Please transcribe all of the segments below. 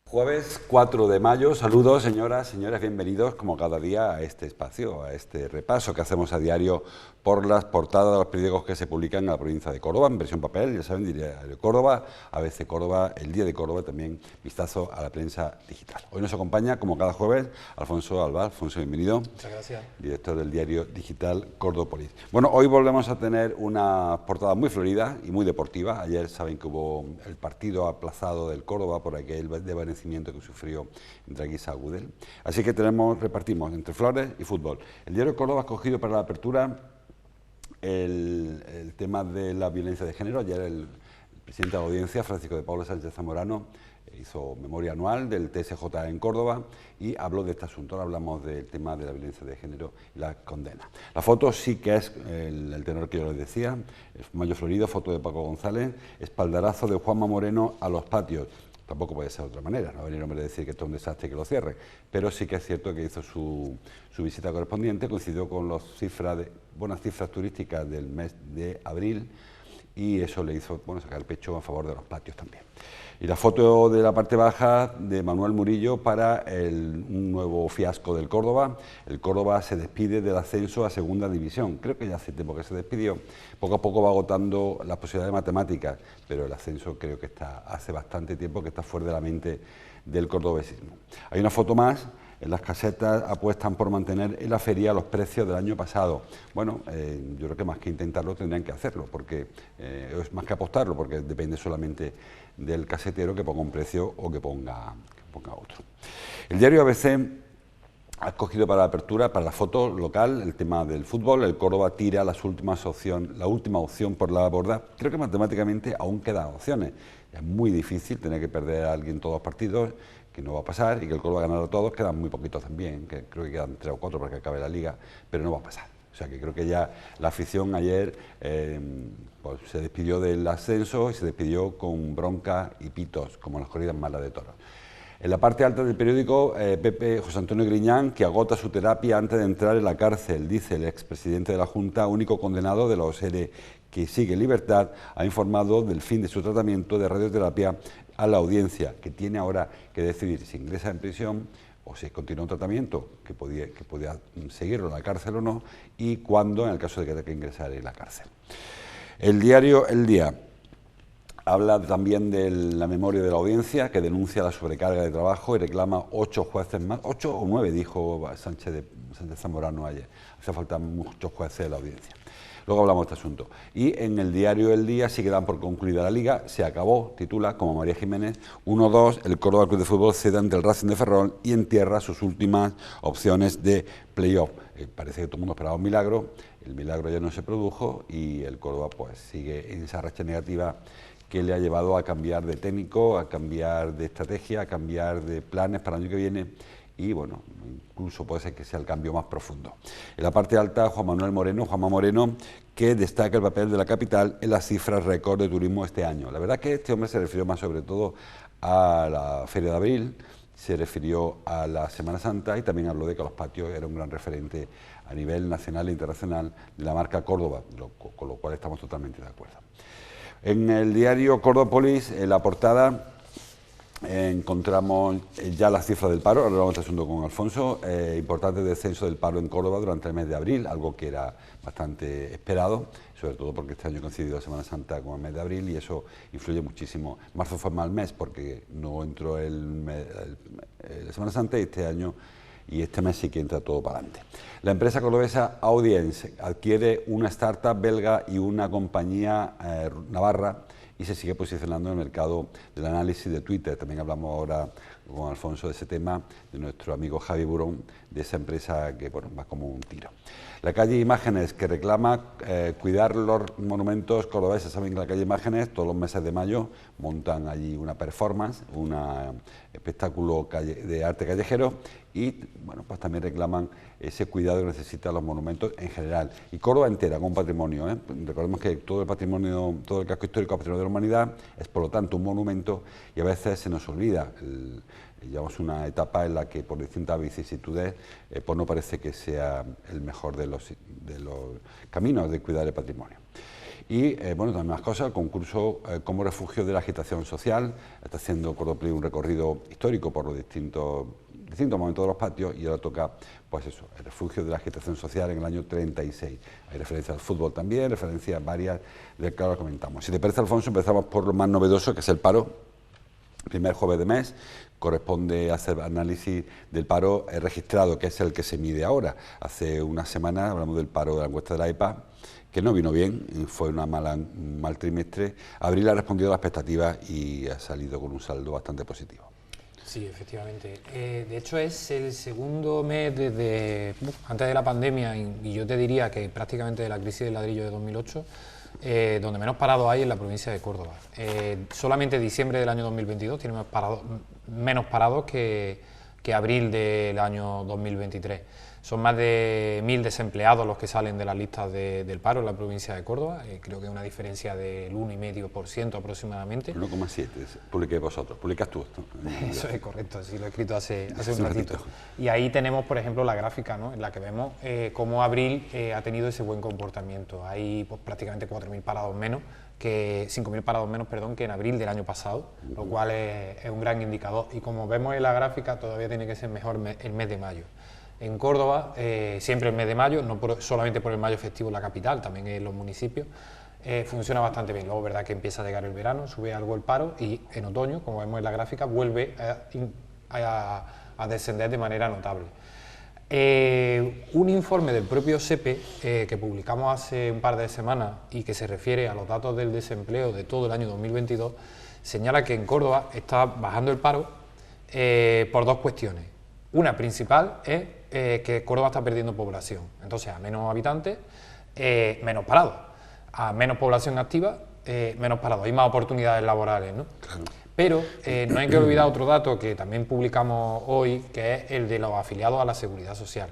Jueves 4 de mayo, saludos señoras, señores, bienvenidos como cada día a este espacio, a este repaso que hacemos a diario por las portadas de los periódicos que se publican en la provincia de Córdoba, en versión papel, ya saben, Diario Córdoba, ABC Córdoba, El Día de Córdoba, también vistazo a la prensa digital. Hoy nos acompaña, como cada jueves, Alfonso Alba. Alfonso, bienvenido. Muchas gracias. Director del diario digital Córdopolis. Bueno, hoy volvemos a tener una portada muy florida y muy deportiva. Ayer saben que hubo el partido aplazado del Córdoba por aquel desvanecimiento que sufrió entre Guisa y Agudel. Así que repartimos entre flores y fútbol. El diario Córdoba ha escogido para la apertura el tema de la violencia de género. Ayer el presidente de la audiencia, Francisco de Paula Sánchez Zamorano, hizo memoria anual del TSJ en Córdoba y habló de este asunto. Ahora hablamos del tema de la violencia de género y la condena. La foto sí que es el tenor que yo les decía, es Mayo Florido, foto de Paco González, espaldarazo de Juanma Moreno a los patios. Tampoco puede ser de otra manera, no va a venir un hombre a decir que esto es un desastre y que lo cierre, pero sí que es cierto que hizo su visita correspondiente, coincidió con las buenas cifras turísticas del mes de abril y eso le hizo sacar el pecho a favor de los patios también. Y la foto de la parte baja de Manuel Murillo para un nuevo fiasco del Córdoba. El Córdoba se despide del ascenso a segunda división. Creo que ya hace tiempo que se despidió. Poco a poco va agotando las posibilidades de matemáticas, pero el ascenso creo que hace bastante tiempo que está fuera de la mente del cordobesismo. Hay una foto más. En las casetas apuestan por mantener en la feria los precios del año pasado. Bueno, yo creo que más que intentarlo tendrían que hacerlo, porque es más que apostarlo, porque depende solamente del casetero que ponga un precio o que ponga otro. El diario ABC ha escogido para la apertura, para la foto local, el tema del fútbol. El Córdoba tira la última opción por la borda. Creo que matemáticamente aún quedan opciones. Es muy difícil tener que perder a alguien todos los partidos, que no va a pasar, y que el Córdoba ganara a todos. Quedan muy poquitos también, que creo que quedan 3 o 4 para que acabe la liga, pero no va a pasar. O sea que creo que ya la afición ayer se despidió del ascenso y se despidió con bronca y pitos, como en las corridas malas de toros. En la parte alta del periódico, José Antonio Griñán, que agota su terapia antes de entrar en la cárcel, dice el expresidente de la Junta, único condenado de los ERE que sigue en libertad, ha informado del fin de su tratamiento de radioterapia a la audiencia, que tiene ahora que decidir si ingresa en prisión o si continúa un tratamiento que podía seguirlo en la cárcel o no, y cuándo, en el caso de que tenga que ingresar en la cárcel. El diario El Día habla también de la memoria de la audiencia, que denuncia la sobrecarga de trabajo y reclama 8 jueces más, 8 o 9, dijo Sánchez Zamorano ayer. Hace falta muchos jueces de la audiencia. Luego hablamos de este asunto. Y en el diario El Día sí que dan por concluida la Liga, se acabó, titula, como María Jiménez, 1-2, el Córdoba Club de Fútbol cede ante el Racing de Ferrol y entierra sus últimas opciones de playoff. Parece que todo el mundo esperaba un milagro, el milagro ya no se produjo y el Córdoba pues sigue en esa racha negativa que le ha llevado a cambiar de técnico, a cambiar de estrategia, a cambiar de planes para el año que viene. Y bueno, incluso puede ser que sea el cambio más profundo. En la parte alta, Juanma Moreno, que destaca el papel de la capital en las cifras récord de turismo este año. La verdad es que este hombre se refirió más sobre todo a la Feria de Abril, se refirió a la Semana Santa y también habló de que los patios era un gran referente a nivel nacional e internacional de la marca Córdoba, con lo cual estamos totalmente de acuerdo. En el diario Córdopolis, en la portada, encontramos ya las cifras del paro. Ahora vamos a asunto con Alfonso. Importante descenso del paro en Córdoba durante el mes de abril, algo que era bastante esperado, sobre todo porque este año coincidió la Semana Santa con el mes de abril y eso influye muchísimo. Marzo fue mal mes porque no entró la Semana Santa y este mes sí que entra todo para adelante. La empresa cordobesa Audience adquiere una startup belga y una compañía navarra y se sigue posicionando en el mercado del análisis de Twitter. También hablamos ahora con Alfonso de ese tema, de nuestro amigo Javi Burón, de esa empresa que bueno, va como un tiro. La calle Imágenes, que reclama cuidar los monumentos cordobeses. Saben que la calle Imágenes todos los meses de mayo montan allí una performance, un espectáculo de arte callejero, y bueno, pues también reclaman ese cuidado que necesitan los monumentos en general. Y Córdoba entera, con patrimonio. Recordemos que todo el patrimonio, todo el casco histórico, patrimonio de la humanidad, es por lo tanto un monumento, y a veces se nos olvida. Llevamos una etapa en la que por distintas vicisitudes pues no parece que sea el mejor de los caminos de cuidar el patrimonio. Y bueno, también más cosas, el concurso como refugio de la agitación social, está haciendo Córdoba un recorrido histórico por los distintos momentos de los patios, y ahora toca, pues eso, el refugio de la agitación social en el año 36. Hay referencias al fútbol también, referencias varias del que ahora comentamos. Si te parece, Alfonso, empezamos por lo más novedoso, que es el paro. Primer jueves de mes corresponde hacer análisis del paro registrado, que es el que se mide ahora. Hace una semana hablamos del paro de la encuesta de la EPA, que no vino bien, fue un mal trimestre. Abril ha respondido a las expectativas y ha salido con un saldo bastante positivo. Sí, efectivamente. De hecho, es el segundo mes desde antes de la pandemia, y yo te diría que prácticamente de la crisis del ladrillo de 2008, donde menos parados hay en la provincia de Córdoba. Solamente diciembre del año 2022 tiene menos parados que abril del año 2023. Son más de 1.000 desempleados los que salen de las listas del paro en la provincia de Córdoba. Creo que es una diferencia del 1,5% aproximadamente. 1,7% publiqué vosotros, publicas tú esto. Eso es correcto, sí, lo he escrito hace un ratito. Y ahí tenemos, por ejemplo, la gráfica, ¿no?, en la que vemos cómo abril ha tenido ese buen comportamiento. Hay pues, prácticamente 4.000 parados menos, 5.000 parados menos, perdón, que en abril del año pasado, lo cual es un gran indicador. Y como vemos en la gráfica, todavía tiene que ser mejor el mes de mayo. En Córdoba, siempre el mes de mayo, no solamente por el mayo festivo en la capital, también en los municipios, funciona bastante bien. Luego es verdad que empieza a llegar el verano, sube algo el paro, y en otoño, como vemos en la gráfica, vuelve a descender de manera notable. Un informe del propio SEPE que publicamos hace un par de semanas y que se refiere a los datos del desempleo de todo el año 2022, señala que en Córdoba está bajando el paro por dos cuestiones. Una principal es que Córdoba está perdiendo población, entonces a menos habitantes, menos parados, a menos población activa, menos parados, hay más oportunidades laborales, ¿no? Claro. Pero no hay que olvidar otro dato que también publicamos hoy, que es el de los afiliados a la Seguridad Social.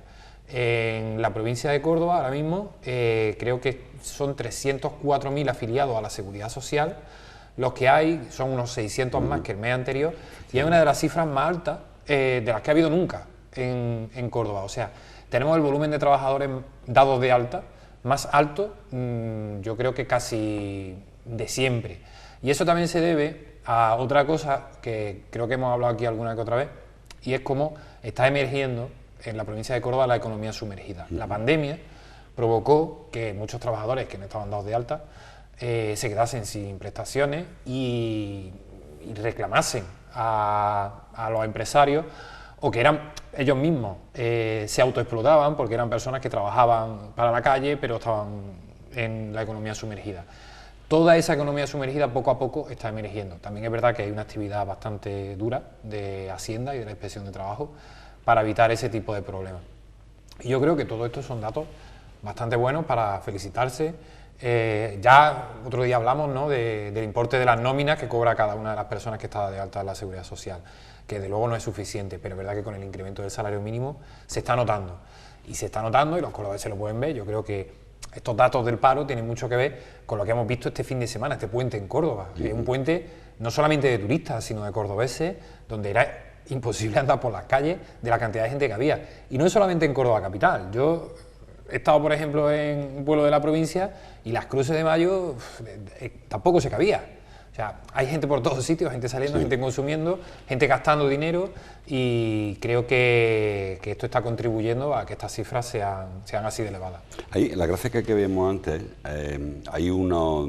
En la provincia de Córdoba ahora mismo creo que son 304.000 afiliados a la Seguridad Social, los que hay son unos 600 más que el mes anterior, y es una de las cifras más altas de las que ha habido nunca en Córdoba. O sea, tenemos el volumen de trabajadores dados de alta más alto, yo creo que casi de siempre. Y eso también se debe a otra cosa que creo que hemos hablado aquí alguna que otra vez, y es cómo está emergiendo en la provincia de Córdoba la economía sumergida. La pandemia provocó que muchos trabajadores que no estaban dados de alta se quedasen sin prestaciones y reclamasen a los empresarios, o que eran ellos mismos se autoexplotaban porque eran personas que trabajaban para la calle pero estaban en la economía sumergida. Toda esa economía sumergida poco a poco está emergiendo. También es verdad que hay una actividad bastante dura de Hacienda y de la Inspección de Trabajo para evitar ese tipo de problemas. Y yo creo que todo esto son datos bastante buenos para felicitarse. Ya otro día hablamos, ¿no?, del importe de las nóminas que cobra cada una de las personas que está de alta en la Seguridad Social, que de luego no es suficiente, pero es verdad que con el incremento del salario mínimo se está notando. Y se está notando, y los cordobeses lo pueden ver. Yo creo que estos datos del paro tienen mucho que ver con lo que hemos visto este fin de semana, este puente en Córdoba. Es un puente no solamente de turistas, sino de cordobeses, donde era imposible andar por las calles de la cantidad de gente que había. Y no es solamente en Córdoba capital. Yo he estado, por ejemplo, en un pueblo de la provincia y las cruces de mayo tampoco se cabía. O sea, hay gente por todos sitios, gente saliendo, sí, gente consumiendo, gente gastando dinero, y creo que esto está contribuyendo a que estas cifras sean así de elevadas. Ahí, en la gráfica que vimos antes, hay unos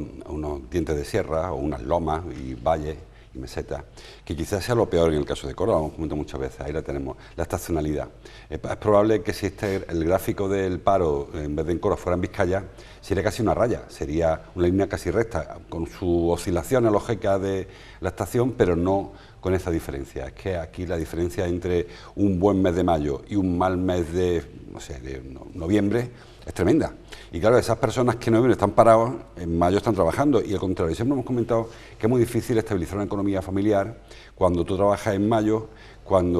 dientes de sierra o unas lomas y valles, y mesetas, que quizás sea lo peor en el caso de Córdoba, lo hemos comentado muchas veces, ahí la tenemos, la estacionalidad. Es probable que si el gráfico del paro, en vez de en Córdoba, fuera en Vizcaya, sería casi una raya, sería una línea casi recta, con su oscilación lógica de la estación, pero no con esa diferencia. Es que aquí la diferencia entre un buen mes de mayo y un mal mes de, no sé, de noviembre es tremenda. Y claro, esas personas que en noviembre están parados, en mayo están trabajando, y al contrario, siempre hemos comentado que es muy difícil estabilizar una economía familiar cuando tú trabajas en mayo,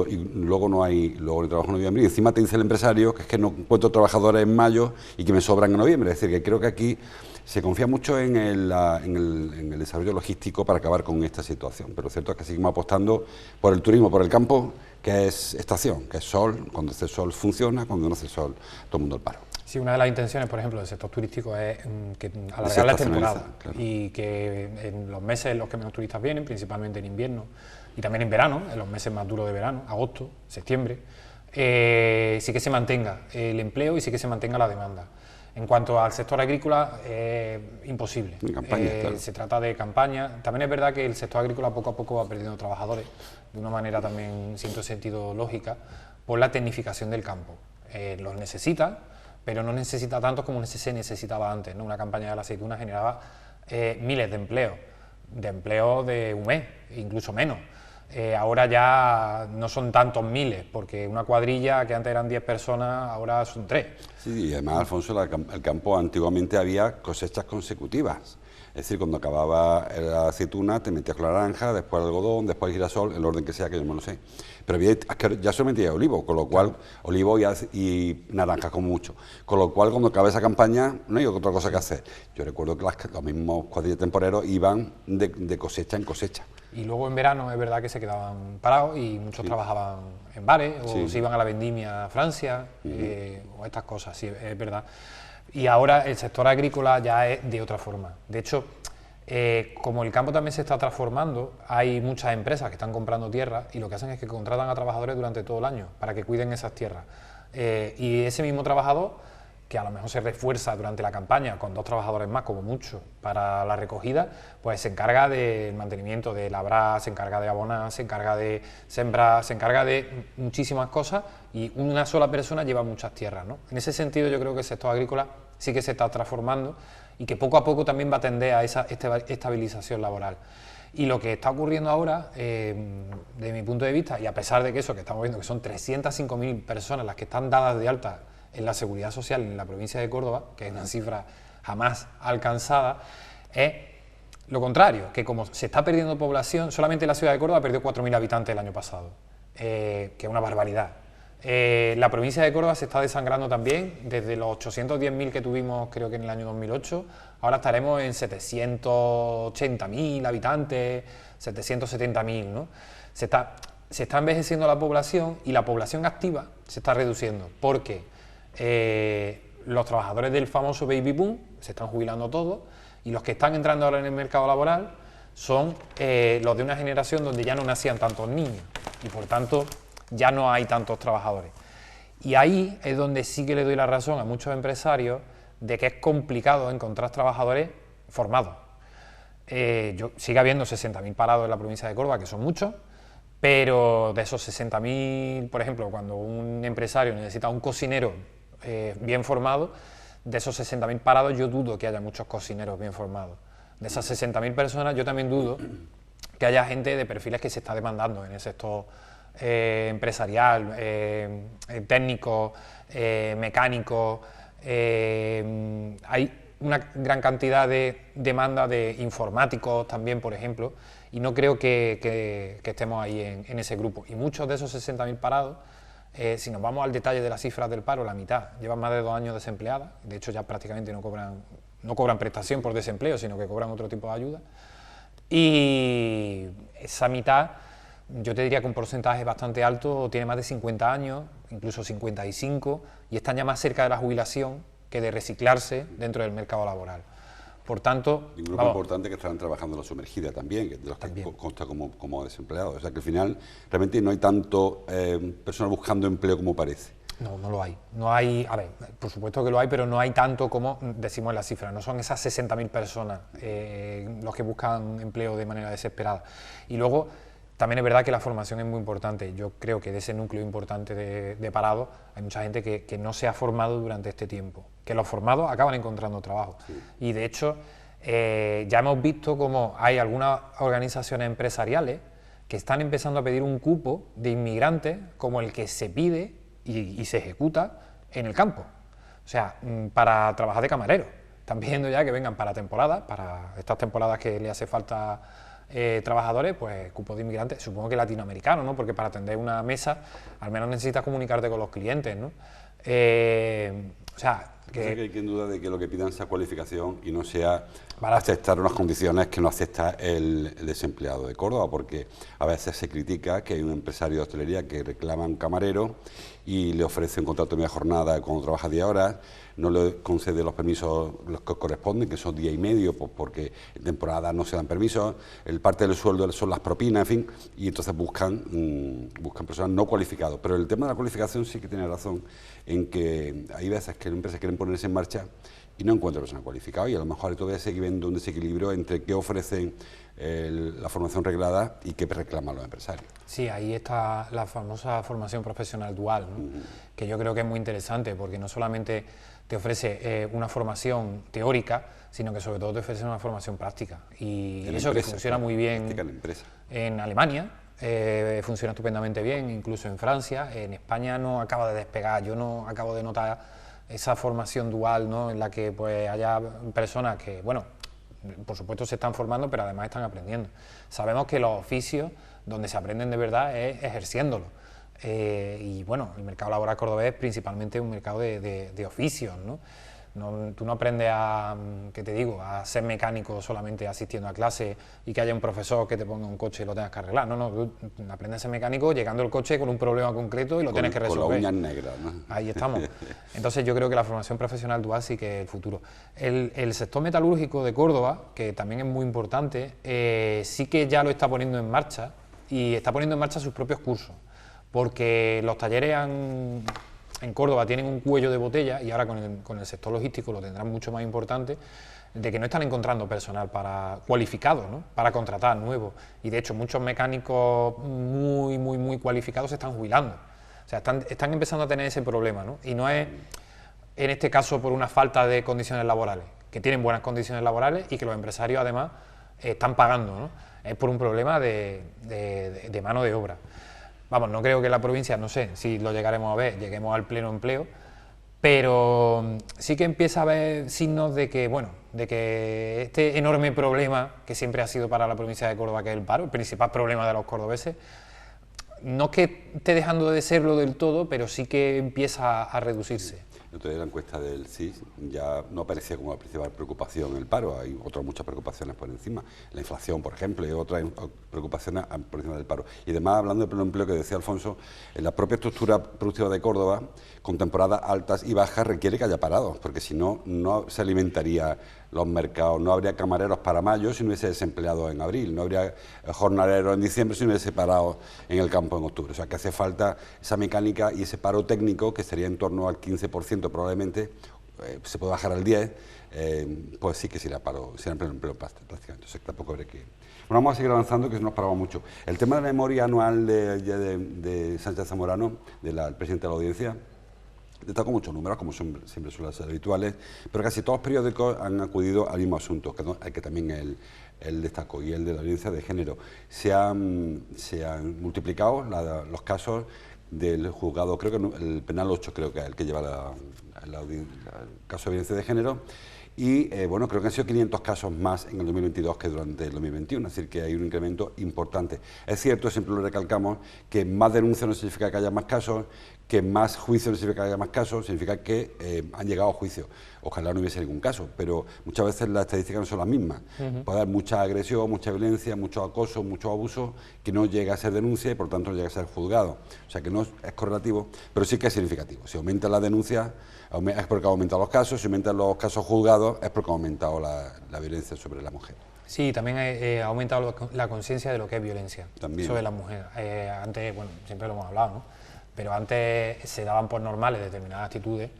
y luego no hay trabajo en noviembre, y encima te dice el empresario que es que no encuentro trabajadores en mayo y que me sobran en noviembre. Es decir, que creo que aquí se confía mucho en el desarrollo logístico para acabar con esta situación, pero lo cierto es que seguimos apostando por el turismo, por el campo, que es estación, que es sol. Cuando hace sol funciona, cuando no hace sol todo el mundo al paro. Sí, una de las intenciones, por ejemplo, del sector turístico es que alargar la temporada, claro, y que en los meses en los que menos turistas vienen, principalmente en invierno y también en verano, en los meses más duros de verano, agosto, septiembre, sí que se mantenga el empleo y sí que se mantenga la demanda. En cuanto al sector agrícola, imposible. Claro. Se trata de campaña. También es verdad que el sector agrícola poco a poco va perdiendo trabajadores, de una manera también, siento sentido, lógica, por la tecnificación del campo. Los necesita, pero no necesita tanto como se necesitaba antes, ¿no? Una campaña de la aceituna generaba miles de empleos de un mes, incluso menos. Ahora ya no son tantos miles, porque una cuadrilla que antes eran 10 personas, ahora son 3. Sí, y además, Alfonso, el campo antiguamente había cosechas consecutivas. Es decir, cuando acababa la aceituna, te metías con la naranja, después el algodón, después el girasol, el orden que sea, que yo no lo sé. Pero ya solamente había olivo, con lo cual, olivo y naranja como mucho. Con lo cual, cuando acaba esa campaña, no hay otra cosa que hacer. Yo recuerdo que los mismos cuadrillas temporeros iban de cosecha en cosecha. Y luego en verano es verdad que se quedaban parados y muchos trabajaban en bares o se iban a la vendimia a Francia o estas cosas, sí, es verdad. Y ahora el sector agrícola ya es de otra forma. De hecho, como el campo también se está transformando, hay muchas empresas que están comprando tierra y lo que hacen es que contratan a trabajadores durante todo el año para que cuiden esas tierras. Y ese mismo trabajador, que a lo mejor se refuerza durante la campaña con 2 trabajadores más, como mucho, para la recogida, pues se encarga del mantenimiento de labrar, se encarga de abonar, se encarga de sembrar, se encarga de muchísimas cosas, y una sola persona lleva muchas tierras, ¿no? En ese sentido yo creo que el sector agrícola sí que se está transformando y que poco a poco también va a tender a esa estabilización laboral. Y lo que está ocurriendo ahora, desde mi punto de vista, y a pesar de que eso, que estamos viendo que son 305.000 personas las que están dadas de alta en la Seguridad Social en la provincia de Córdoba, que es una cifra jamás alcanzada, es lo contrario, que como se está perdiendo población, solamente la ciudad de Córdoba perdió 4.000 habitantes el año pasado, que es una barbaridad. La provincia de Córdoba se está desangrando también, desde los 810.000 que tuvimos creo que en el año 2008, ahora estaremos en 780.000 habitantes, 770.000, ¿no? Se está envejeciendo la población y la población activa se está reduciendo, porque los trabajadores del famoso baby boom se están jubilando todos y los que están entrando ahora en el mercado laboral son los de una generación donde ya no nacían tantos niños y por tanto ya no hay tantos trabajadores. Y ahí es donde sí que le doy la razón a muchos empresarios de que es complicado encontrar trabajadores formados. Sigue habiendo 60.000 parados en la provincia de Córdoba, que son muchos, pero de esos 60.000, por ejemplo, cuando un empresario necesita un cocinero bien formado, de esos 60.000 parados yo dudo que haya muchos cocineros bien formados. De esas 60.000 personas yo también dudo que haya gente de perfiles que se está demandando en el sector empresarial, técnico, mecánico. Hay una gran cantidad de demanda de informáticos también, por ejemplo, y no creo que estemos ahí en ese grupo. Y muchos de esos 60.000 parados, si nos vamos al detalle de las cifras del paro, la mitad llevan más de 2 años desempleadas, de hecho ya prácticamente no cobran prestación por desempleo, sino que cobran otro tipo de ayuda, y esa mitad, yo te diría que un porcentaje bastante alto tiene más de 50 años, incluso 55, y están ya más cerca de la jubilación que de reciclarse dentro del mercado laboral. Por tanto, y un grupo importante que estarán trabajando en la sumergida también, que de los que consta como desempleados. O sea que al final realmente no hay tanto personas buscando empleo como parece. No, no lo hay. No hay, a ver, por supuesto que lo hay, pero no hay tanto como decimos en la cifra. No son esas 60.000 personas los que buscan empleo de manera desesperada. Y luego, también es verdad que la formación es muy importante. Yo creo que de ese núcleo importante de parados hay mucha gente que no se ha formado durante este tiempo. Que los formados acaban encontrando trabajo. Sí. Y de hecho, ya hemos visto cómo hay algunas organizaciones empresariales que están empezando a pedir un cupo de inmigrantes como el que se pide y se ejecuta en el campo, o sea, para trabajar de camarero. Están pidiendo ya que vengan para temporadas, para estas temporadas que le hace falta trabajadores, pues cupos de inmigrantes, supongo que latinoamericanos, ¿no? Porque para atender una mesa al menos necesitas comunicarte con los clientes, ¿no? O sea, que hay quien duda de que lo que pidan sea cualificación y no sea aceptar unas condiciones que no acepta el desempleado de Córdoba, porque a veces se critica que hay un empresario de hostelería que reclama un camarero y le ofrece un contrato de media jornada cuando trabaja 10 horas, no le concede los permisos los que corresponden, que son 10 y medio, pues porque en temporada no se dan permisos, el parte del sueldo son las propinas, en fin, y entonces buscan personas no cualificadas. Pero el tema de la cualificación sí que tiene razón en que hay veces que las empresas quieren ponerse en marcha y no encuentran personas cualificadas, y a lo mejor todavía sigue viendo un desequilibrio entre qué ofrecen la formación reglada y qué reclaman los empresarios. Sí, ahí está la famosa formación profesional dual, ¿no? Que yo creo que es muy interesante, porque no solamente te ofrece una formación teórica, sino que sobre todo te ofrece una formación práctica. Y eso empresa, que funciona muy bien en Alemania, funciona estupendamente bien, incluso en Francia. En España no acaba de despegar, yo no acabo de notar esa formación dual, ¿no? En la que pues haya personas que, bueno, por supuesto se están formando, pero además están aprendiendo. Sabemos que los oficios donde se aprenden de verdad es ejerciéndolo. Y bueno, el mercado laboral cordobés es principalmente un mercado de oficios, ¿no? Tú no aprendes a ser mecánico solamente asistiendo a clase y que haya un profesor que te ponga un coche y lo tengas que arreglar. No, tú aprendes a ser mecánico llegando al coche con un problema concreto y lo tienes que resolver. Con las uñas negras, ¿no? Ahí estamos. Entonces yo creo que la formación profesional dual sí que es el futuro. El sector metalúrgico de Córdoba, que también es muy importante, sí que ya lo está poniendo en marcha y está poniendo en marcha sus propios cursos, porque los talleres en Córdoba tienen un cuello de botella, y ahora con el sector logístico lo tendrán mucho más importante, de que no están encontrando personal cualificado, ¿no? Para contratar nuevo. Y de hecho muchos mecánicos muy cualificados se están jubilando. O sea, están empezando a tener ese problema, ¿no? Y no es en este caso por una falta de condiciones laborales, que tienen buenas condiciones laborales y que los empresarios además están pagando, ¿no? Es por un problema de mano de obra. Vamos, no creo que la provincia, no sé si lo llegaremos a ver, lleguemos al pleno empleo, pero sí que empieza a haber signos de que, bueno, de que este enorme problema que siempre ha sido para la provincia de Córdoba, que es el paro, el principal problema de los cordobeses, no es que esté dejando de serlo del todo, pero sí que empieza a reducirse. Entonces la encuesta del CIS ya no aparecía como la principal preocupación el paro, hay otras muchas preocupaciones por encima, la inflación, por ejemplo, y otras preocupaciones por encima del paro. Y además, hablando del pleno empleo que decía Alfonso, en la propia estructura productiva de Córdoba, con temporadas altas y bajas, requiere que haya parados, porque si no, no se alimentaría los mercados, no habría camareros para mayo si no hubiese desempleados en abril, no habría jornaleros en diciembre si no hubiese parado en el campo en octubre. O sea que hace falta esa mecánica y ese paro técnico, que sería en torno al 15% probablemente, se puede bajar al 10%, pues sí que será paro, será en pleno empleo prácticamente. Entonces tampoco habría que... Bueno, vamos a seguir avanzando, que nos paramos mucho. El tema de la memoria anual de Sánchez Zamorano, del presidente de la Audiencia, destaco muchos números, como siempre suelen ser habituales, pero casi todos los periódicos han acudido al mismo asunto, que también él destacó, y el de la violencia de género. Se han multiplicado los casos del juzgado, creo que el penal 8, creo que es el que lleva el caso de violencia de género, y bueno, creo que han sido 500 casos más en el 2022 que durante el 2021, es decir, que hay un incremento importante. Es cierto, siempre lo recalcamos, que más denuncias no significa que haya más casos, que más juicios no significa que haya más casos, significa que han llegado a juicio. Ojalá no hubiese ningún caso, pero muchas veces las estadísticas no son las mismas. Puede haber mucha agresión, mucha violencia, mucho acoso, mucho abuso, que no llega a ser denuncia y por tanto no llega a ser juzgado. O sea que no es correlativo, pero sí que es significativo. Si aumenta la denuncia, es porque han aumentado los casos, si aumentan los casos juzgados, es porque ha aumentado la violencia sobre la mujer. Sí, también ha aumentado la conciencia de lo que es violencia también sobre la mujer. Antes, bueno, siempre lo hemos hablado, ¿no? pero antes se daban por normales determinadas actitudes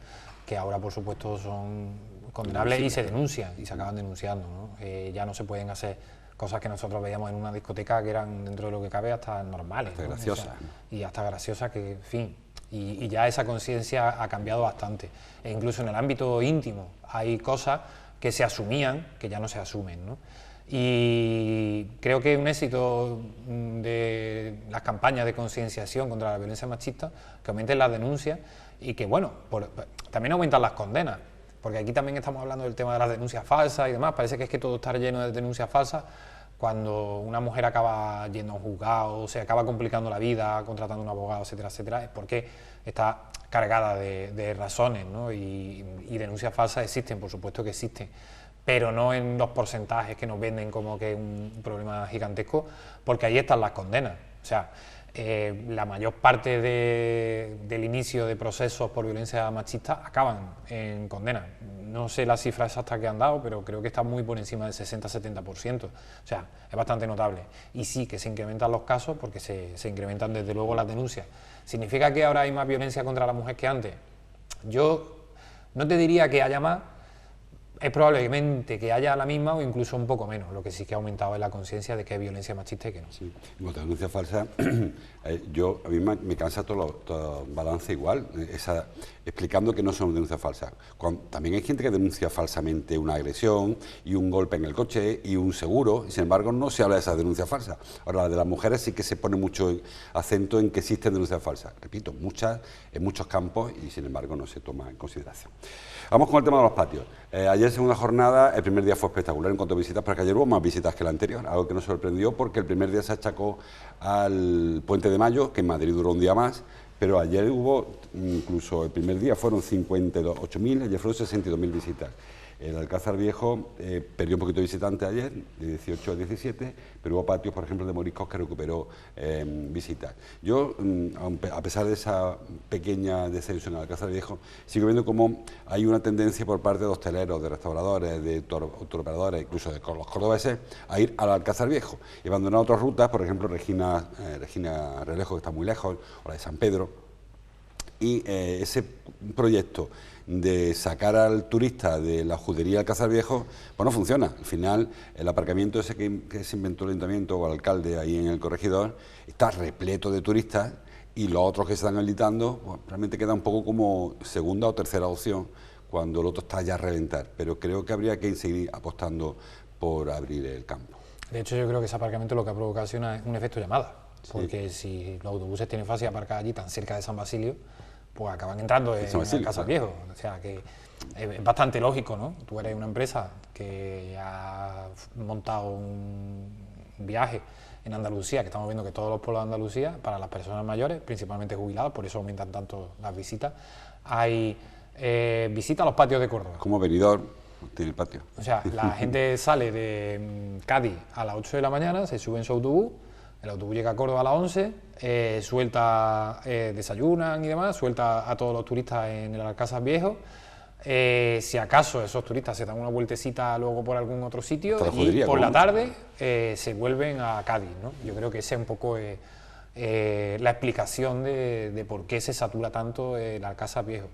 que ahora, por supuesto, son condenables y se denuncian y se acaban denunciando, ¿no? Ya no se pueden hacer cosas que nosotros veíamos en una discoteca que eran, dentro de lo que cabe, hasta normales, hasta ¿no? graciosas. O sea, y hasta graciosas, que, en fin, y ya esa conciencia ha cambiado bastante. E incluso en el ámbito íntimo hay cosas que se asumían, que ya no se asumen, ¿no? Y creo que un éxito de las campañas de concienciación contra la violencia machista, que aumenten las denuncias y que, bueno, también aumentan las condenas, porque aquí también estamos hablando del tema de las denuncias falsas y demás. Parece que es que todo está lleno de denuncias falsas. Cuando una mujer acaba yendo a un juzgado, se acaba complicando la vida, contratando un abogado, etcétera, etcétera, es porque está cargada de razones, ¿no? Y denuncias falsas existen, por supuesto que existen, pero no en los porcentajes que nos venden como que es un problema gigantesco, porque ahí están las condenas. O sea, la mayor parte del inicio de procesos por violencia machista acaban en condena. No sé la cifra exacta que han dado, pero creo que está muy por encima del 60-70%. O sea, es bastante notable. Y sí que se incrementan los casos, porque se incrementan desde luego las denuncias. ¿Significa que ahora hay más violencia contra la mujer que antes? Yo no te diría que haya más. Es probablemente que haya la misma o incluso un poco menos. Lo que sí que ha aumentado es la conciencia de que hay violencia machista y que no. Sí. En cuanto a denuncia falsa, a mí me cansa todo balance igual, explicando que no son denuncias falsas. También hay gente que denuncia falsamente una agresión y un golpe en el coche y un seguro, y sin embargo no se habla de esas denuncias falsas. Ahora, la de las mujeres sí que se pone mucho acento en que existen denuncias falsas. Repito, muchas, en muchos campos, y sin embargo no se toma en consideración. Vamos con el tema de los patios. Ayer, segunda jornada, el primer día fue espectacular en cuanto a visitas, porque ayer hubo más visitas que el anterior, algo que nos sorprendió porque el primer día se achacó al Puente de Mayo, que en Madrid duró un día más, pero ayer hubo, incluso el primer día fueron 58.000, ayer fueron 62.000 visitas. El Alcázar Viejo perdió un poquito de visitantes ayer, de 18 a 17, pero hubo patios, por ejemplo, de Moriscos que recuperó visitas. Yo, a pesar de esa pequeña descenso en el Alcázar Viejo, sigo viendo cómo hay una tendencia por parte de hosteleros, de restauradores, de turoperadores, incluso de los cordobeses, a ir al Alcázar Viejo y abandonar otras rutas, por ejemplo, Regina Relejo, que está muy lejos, o la de San Pedro, y ese proyecto de sacar al turista de la judería Alcázar Viejo, pues no funciona. Al final, el aparcamiento ese que se inventó el ayuntamiento o el alcalde ahí en el Corregidor está repleto de turistas, y los otros que se están habilitando, pues, realmente queda un poco como segunda o tercera opción cuando el otro está ya a reventar. Pero creo que habría que seguir apostando por abrir el campo. De hecho, yo creo que ese aparcamiento lo que ha provocado es un efecto llamada, porque si los autobuses tienen fácil aparcar allí tan cerca de San Basilio, pues acaban entrando en Alcázar Viejo. O sea que es bastante lógico, ¿no? Tú eres una empresa que ha montado un viaje en Andalucía, que estamos viendo que todos los pueblos de Andalucía, para las personas mayores, principalmente jubiladas, por eso aumentan tanto las visitas, hay visitas a los patios de Córdoba. Como venidor tiene el patio. O sea, la gente sale de Cádiz a las 8 de la mañana, se sube en su autobús, el autobús llega a Córdoba a las 11, desayunan y demás, suelta a todos los turistas en el Alcázar Viejo. Si acaso esos turistas se dan una vueltecita luego por algún otro sitio y por la tarde se vuelven a Cádiz, ¿no? Yo creo que esa es un poco la explicación de por qué se satura tanto el Alcázar Viejo.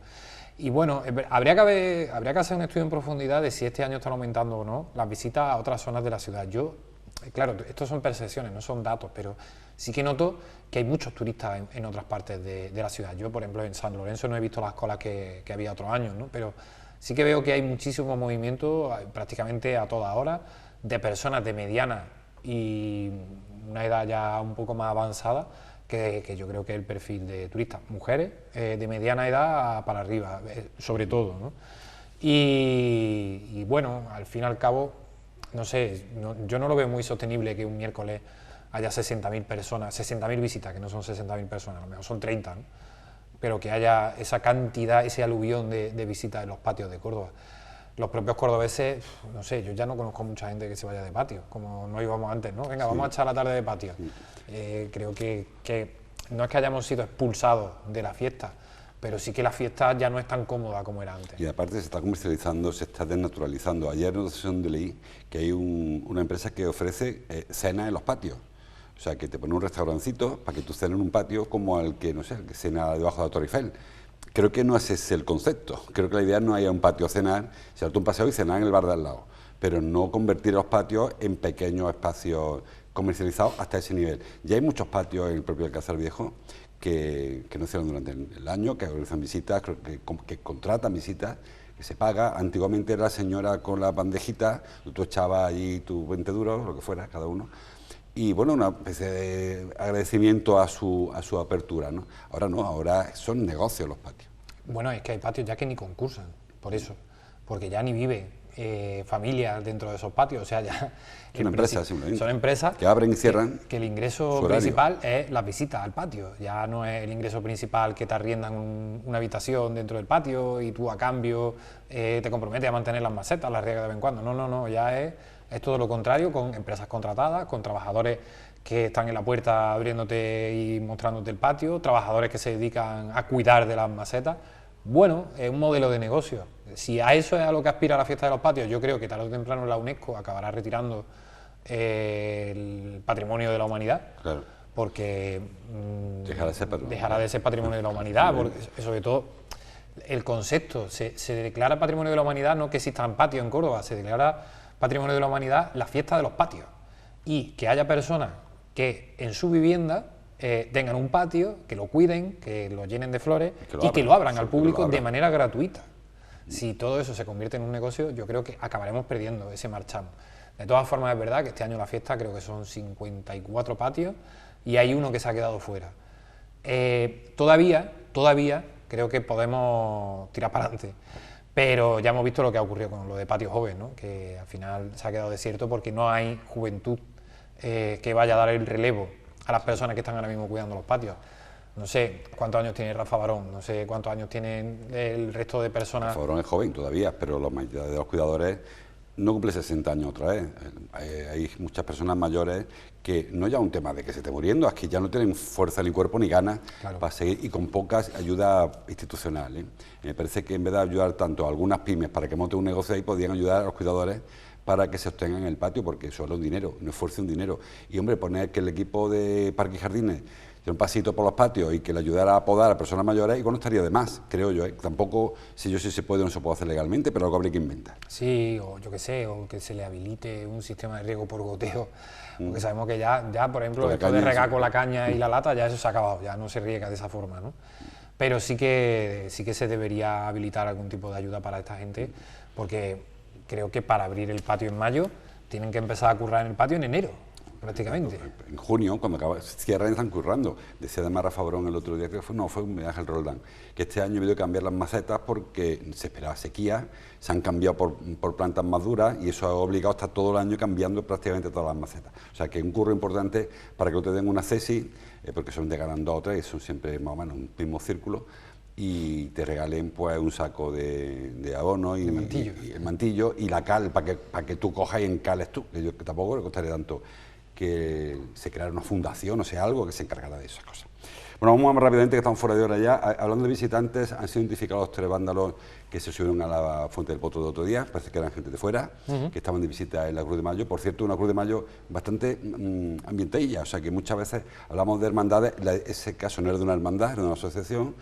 Y bueno, habría que hacer un estudio en profundidad de si este año están aumentando o no las visitas a otras zonas de la ciudad. Claro, esto son percepciones, no son datos, pero sí que noto que hay muchos turistas en otras partes de la ciudad. Yo, por ejemplo, en San Lorenzo no he visto las colas que había otros años, ¿no? Pero sí que veo que hay muchísimo movimiento, prácticamente a toda hora, de personas de mediana y una edad ya un poco más avanzada, que yo creo que es el perfil de turistas. Mujeres de mediana edad para arriba, sobre todo, ¿no? Y bueno, al fin y al cabo, no sé, yo no lo veo muy sostenible que un miércoles haya 60.000 personas, 60.000 visitas, que no son 60.000 personas, a lo mejor son 30, ¿no? Pero que haya esa cantidad, ese aluvión de visitas en los patios de Córdoba. Los propios cordobeses, no sé, yo ya no conozco mucha gente que se vaya de patio, como no íbamos antes, ¿no? Venga, vamos a echar la tarde de patio. Creo que no es que hayamos sido expulsados de la fiesta, pero sí que la fiesta ya no es tan cómoda como era antes. Y aparte se está comercializando, se está desnaturalizando. Ayer en una sesión de leí que hay una empresa que ofrece cenas en los patios. O sea, que te ponen un restaurancito para que tú cenes en un patio como el que, no sé, el que cena debajo de la Torre Eiffel. Creo que no ese es el concepto. Creo que la idea no es ir a un patio a cenar, sino tú un paseo y cenar en el bar de al lado. Pero no convertir los patios en pequeños espacios comercializados hasta ese nivel. Ya hay muchos patios en el propio Alcázar Viejo que no cierran durante el año, que organizan visitas, que contratan visitas, que se paga. Antiguamente era la señora con la bandejita, tú echabas allí tus 20 duros, lo que fuera, cada uno. Y bueno, una especie de agradecimiento a su apertura, ¿no? Ahora no, ahora son negocios los patios. Bueno, es que hay patios ya que ni concursan, por eso, porque ya ni vive familias dentro de esos patios, o sea, ya... Son empresas, simplemente. Son empresas que abren y cierran. Que el ingreso principal es la visita al patio, ya no es el ingreso principal que te arriendan una habitación dentro del patio y tú a cambio te comprometes a mantener las macetas, las riegas de vez en cuando. No, ya es todo lo contrario, con empresas contratadas, con trabajadores que están en la puerta abriéndote y mostrándote el patio, trabajadores que se dedican a cuidar de las macetas. Bueno, es un modelo de negocio. Si a eso es a lo que aspira la fiesta de los patios, yo creo que tarde o temprano la UNESCO acabará retirando el patrimonio de la humanidad, claro, porque dejará de ser patrimonio de la humanidad, porque sobre todo el concepto, se declara patrimonio de la humanidad no que existan patios en Córdoba, se declara patrimonio de la humanidad la fiesta de los patios, y que haya personas que en su vivienda tengan un patio, que lo cuiden, que lo llenen de flores y que lo abran al público de manera gratuita. Si todo eso se convierte en un negocio, yo creo que acabaremos perdiendo ese marchamo. De todas formas, es verdad que este año la fiesta creo que son 54 patios y hay uno que se ha quedado fuera. Todavía creo que podemos tirar para adelante, pero ya hemos visto lo que ha ocurrido con lo de Patio Joven, ¿no? Que al final se ha quedado desierto porque no hay juventud que vaya a dar el relevo a las personas que están ahora mismo cuidando los patios. No sé cuántos años tiene Rafa Barón, no sé cuántos años tienen el resto de personas. Rafa Barón es joven todavía, pero la mayoría de los cuidadores no cumple 60 años otra vez. Hay muchas personas mayores que no ya un tema de que se esté muriendo, es que ya no tienen fuerza ni cuerpo ni ganas para seguir, y con pocas ayuda institucional, ¿eh? Me parece que en vez de ayudar tanto a algunas pymes para que monten un negocio ahí, podrían ayudar a los cuidadores para que se obtengan en el patio, porque solo un dinero, un esfuerzo, un dinero. Y hombre, poner que el equipo de Parques y Jardines un pasito por los patios y que le ayudara a podar a personas mayores, igual no estaría de más, creo yo, ¿eh? Tampoco sé yo si se puede o no se puede hacer legalmente, pero algo habría que inventar. Sí, o yo qué sé, o que se le habilite un sistema de riego por goteo, porque sabemos que ya por ejemplo, esto de regar con la caña y la lata, ya eso se ha acabado, ya no se riega de esa forma, ¿no? Pero sí que se debería habilitar algún tipo de ayuda para esta gente, porque creo que para abrir el patio en mayo, tienen que empezar a currar en el patio en enero. Prácticamente. En junio, cuando cierran, están currando. Decía además Rafa Barón el otro día, que fue un viaje al Roldán, que este año ha habido que cambiar las macetas porque se esperaba sequía, se han cambiado por plantas más duras y eso ha obligado a estar todo el año cambiando prácticamente todas las macetas. O sea que un curro importante para que no te den una cesi, porque son de ganan 2 o 3, son siempre más o menos un mismo círculo, y te regalen pues un saco de abono y el mantillo y la cal para que tú cojas y encales tú, que tampoco le costaría tanto que se creara una fundación, o sea, algo que se encargara de esas cosas. Bueno, vamos más rápidamente, que estamos fuera de hora ya. Hablando de visitantes, han sido identificados los 3 vándalos que se subieron a la Fuente del Potro de otro día, parece que eran gente de fuera, que estaban de visita en la Cruz de Mayo. Por cierto, una Cruz de Mayo bastante ambientilla, o sea, que muchas veces hablamos de hermandades, ese caso no era de una hermandad, era de una asociación,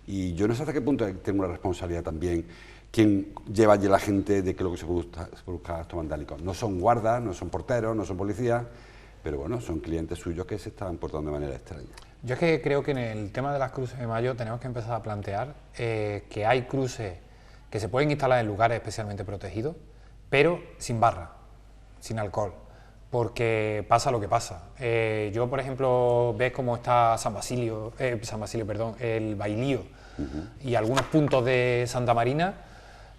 y yo no sé hasta qué punto tengo una responsabilidad también quien lleva allí la gente de que lo que se produzca actos vandálicos. No son guardas, no son porteros, no son policías, pero bueno, son clientes suyos que se estaban portando de manera extraña. Yo es que creo que en el tema de las cruces de mayo tenemos que empezar a plantear que hay cruces que se pueden instalar en lugares especialmente protegidos, pero sin barra, sin alcohol, porque pasa lo que pasa. Yo, por ejemplo, ves cómo está el Bailío y algunos puntos de Santa Marina,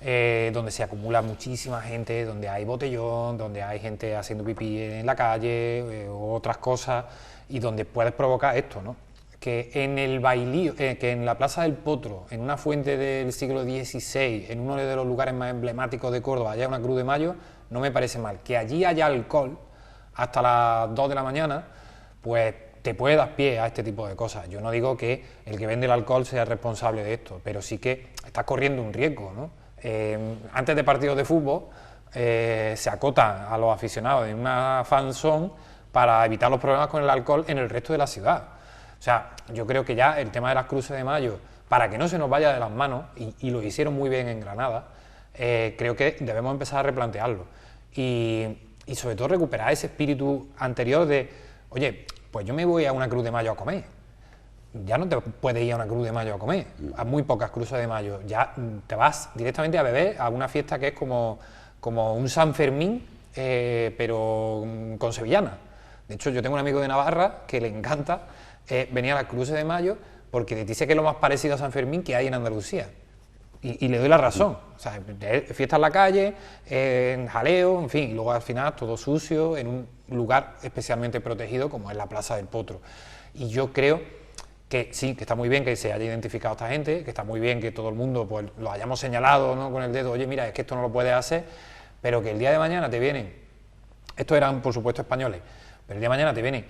donde se acumula muchísima gente, donde hay botellón, donde hay gente haciendo pipí en la calle o otras cosas, y donde puedes provocar esto, ¿no? Que en el Bailío, que en la Plaza del Potro, en una fuente del siglo XVI, en uno de los lugares más emblemáticos de Córdoba, haya una Cruz de Mayo, no me parece mal. Que allí haya alcohol hasta las 2 de la mañana, pues te puede dar pie a este tipo de cosas. Yo no digo que el que vende el alcohol sea responsable de esto, pero sí que estás corriendo un riesgo, ¿no? Antes de partidos de fútbol se acotan a los aficionados en una fan zone para evitar los problemas con el alcohol en el resto de la ciudad. O sea, yo creo que ya el tema de las cruces de mayo, para que no se nos vaya de las manos, y lo hicieron muy bien en Granada, creo que debemos empezar a replantearlo. Y sobre todo recuperar ese espíritu anterior de, oye, pues yo me voy a una cruz de mayo a comer. Ya no te puedes ir a una cruz de mayo a comer, a muy pocas cruces de mayo. Ya te vas directamente a beber a una fiesta que es como un San Fermín, pero con sevillana. De hecho, yo tengo un amigo de Navarra que le encanta venir a las cruces de mayo porque dice que es lo más parecido a San Fermín que hay en Andalucía. Y le doy la razón. O sea, fiesta en la calle, en jaleo, en fin, y luego al final todo sucio, en un lugar especialmente protegido como es la Plaza del Potro. Y yo creo que sí, que está muy bien que se haya identificado a esta gente, que está muy bien que todo el mundo pues lo hayamos señalado, ¿no?, con el dedo, oye, mira, es que esto no lo puedes hacer, pero que el día de mañana te vienen, estos eran por supuesto españoles, pero el día de mañana te viene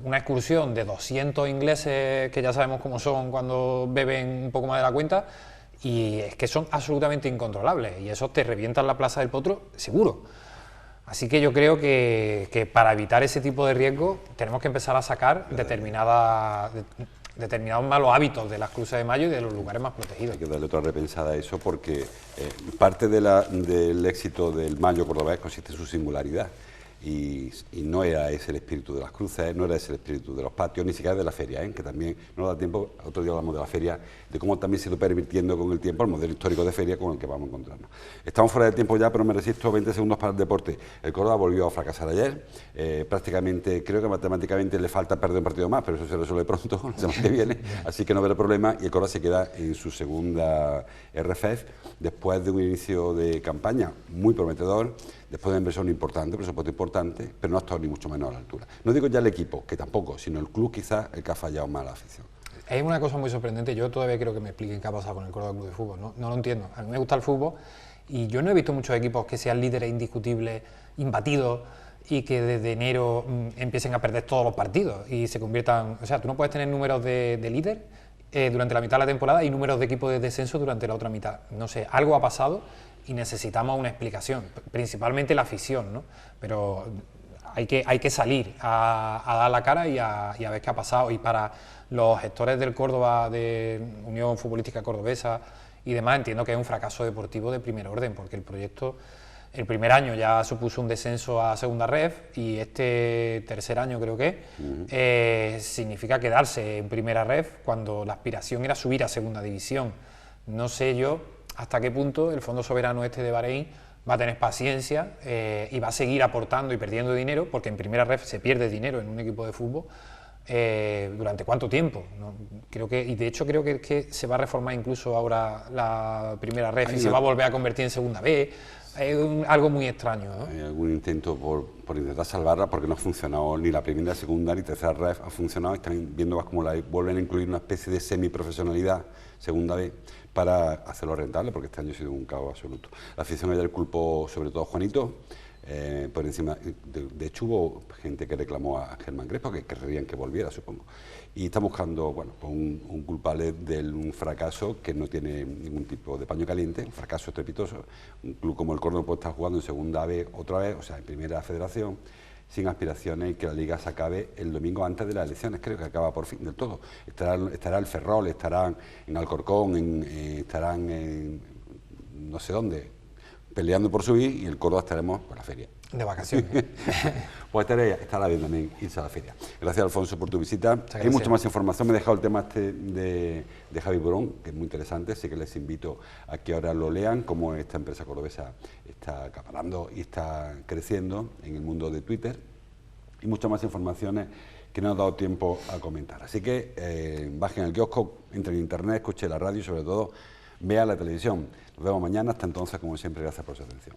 una excursión de 200 ingleses que ya sabemos cómo son cuando beben un poco más de la cuenta, y es que son absolutamente incontrolables, y esos te revientan la Plaza del Potro seguro. Así que yo creo que para evitar ese tipo de riesgo tenemos que empezar a sacar determinados malos hábitos de las cruces de mayo y de los lugares más protegidos. Hay que darle otra repensada a eso porque parte del éxito del mayo cordobés consiste en su singularidad. Y no era ese el espíritu de las cruces, no era ese el espíritu de los patios, ni siquiera de la feria, que también no da tiempo. Otro día hablamos de la feria, de cómo también se ha ido permitiendo con el tiempo el modelo histórico de feria con el que vamos a encontrarnos. Estamos fuera de tiempo ya, pero me resisto 20 segundos para el deporte. El Córdoba volvió a fracasar ayer, prácticamente, creo que matemáticamente le falta perder un partido más, pero eso se resuelve pronto, la semana que viene, así que no habrá problema, y el Córdoba se queda en su segunda RFEF, después de un inicio de campaña muy prometedor, después de una inversión importante, presupuesto importante, pero no ha estado ni mucho menos a la altura. No digo ya el equipo, que tampoco, sino el club quizás el que ha fallado más a la afición. Es una cosa muy sorprendente, yo todavía quiero que me expliquen qué ha pasado con el Córdoba Club de Fútbol, no lo entiendo. A mí me gusta el fútbol y yo no he visto muchos equipos que sean líderes indiscutibles, imbatidos, y que desde enero empiecen a perder todos los partidos y se conviertan... O sea, tú no puedes tener números de líder durante la mitad de la temporada y números de equipo de descenso durante la otra mitad. No sé, algo ha pasado y necesitamos una explicación, principalmente la afición, ¿no? Pero hay que salir a dar la cara y a ver qué ha pasado. Y para los gestores del Córdoba, de Unión Futbolística Cordobesa y demás, entiendo que es un fracaso deportivo de primer orden, porque el proyecto, el primer año ya supuso un descenso a segunda ref y este tercer año creo que significa quedarse en primera ref cuando la aspiración era subir a segunda división. No sé yo hasta qué punto el Fondo Soberano de Bahrein va a tener paciencia y va a seguir aportando y perdiendo dinero, porque en primera ref se pierde dinero en un equipo de fútbol. ¿Durante cuánto tiempo? ¿No? Y de hecho creo que se va a reformar incluso ahora la primera ref y se va a volver a convertir en segunda B. Es algo muy extraño, ¿no? Hay algún intento por intentar salvarla, porque no ha funcionado ni la primera, segunda ni tercera ref ha funcionado. Están viendo más cómo vuelven a incluir una especie de semiprofesionalidad, segunda B, para hacerlo rentable, porque este año ha sido un caos absoluto. La afición ayer culpó sobre todo a Juanito, por encima, de hecho hubo gente que reclamó a Germán Crespo, que querrían que volviera, supongo, y está buscando, bueno, pues un culpable de un fracaso que no tiene ningún tipo de paño caliente, un fracaso estrepitoso. Un club como el Córdoba puede estar jugando en segunda B otra vez, o sea, en primera federación, sin aspiraciones, y que la Liga se acabe el domingo antes de las elecciones, creo que acaba por fin del todo. Estará el Ferrol, estarán en Alcorcón, estarán en no sé dónde, peleando por subir, y el Córdoba estaremos por la feria. De vacaciones. Pues estará bien también irse a la feria. Gracias, Alfonso, por tu visita. Hay mucha más información. Me he dejado el tema de Javi Burón, que es muy interesante, así que les invito a que ahora lo lean, cómo esta empresa cordobesa está acaparando y está creciendo en el mundo de Twitter, y muchas más informaciones que no he dado tiempo a comentar. Así que bajen el kiosco, entren en internet, escuchen la radio y sobre todo vean la televisión. Nos vemos mañana. Hasta entonces, como siempre, gracias por su atención.